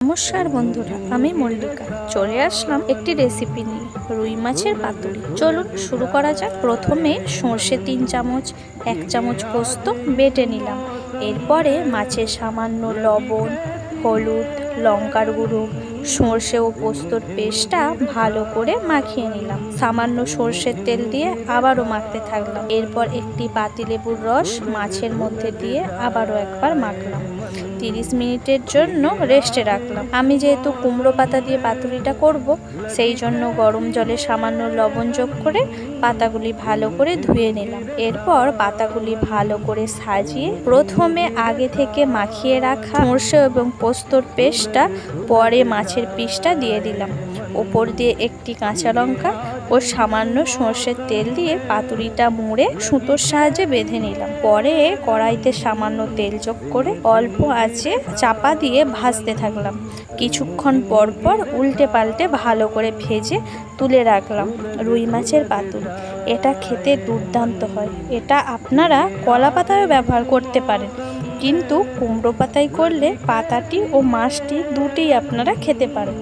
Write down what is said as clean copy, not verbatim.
নমস্কার বন্ধুরা, আমি মল্লিকা চলে আসলাম একটি রেসিপি নিয়ে, রুই মাছের পাতুরি। চলুন শুরু করা যাক। প্রথমে সর্ষে 3 চামচ, 1 চামচ পোস্ত বেটে নিলাম। এরপরে মাছে সামান্য লবণ, হলুদ, লঙ্কার গুঁড়ো, সর্ষে ও পোস্তর পেস্টটা ভালো করে মাখিয়ে নিলাম। সামান্য সর্ষের তেল দিয়ে আবারও মাখতে থাকলাম। এরপর একটি পাতিলেবুর রস মাছের মধ্যে দিয়ে আবারও একবার মাখলাম। 30 মিনিটের জন্য রেস্টে রাখলাম। আমি যেহেতু কুমড়ো পাতা দিয়ে পাতুরিটা করব, সেই জন্য গরম জলে সামান্য লবণ যোগ করে পাতাগুলি ভালো করে ধুয়ে নিলাম। এরপর পাতাগুলি ভালো করে সাজিয়ে প্রথমে আগে থেকে মাখিয়ে রাখা সর্ষে এবং পোস্তর পেস্টটা, পরে মাছের পিসটা দিয়ে দিলাম। ওপর দিয়ে একটি কাঁচা লঙ্কা ও সামান্য সর্ষের তেল দিয়ে পাতুরিটা মুড়ে সুতোর সাহায্যে বেঁধে নিলাম। পরে কড়াইতে সামান্য তেল যোগ করে অল্প আঁচে চাপা দিয়ে ভাজতে থাকলাম। কিছুক্ষণ পর পর উল্টে পাল্টে ভালো করে ভেজে তুলে রাখলাম। রুই মাছের পাতুরি, এটা খেতে দুর্দান্ত হয়। এটা আপনারা কলা পাতায়ও ব্যবহার করতে পারেন, কিন্তু কুমড়ো পাতায় করলে পাতাটি ও মাছটি দুটিই আপনারা খেতে পারেন।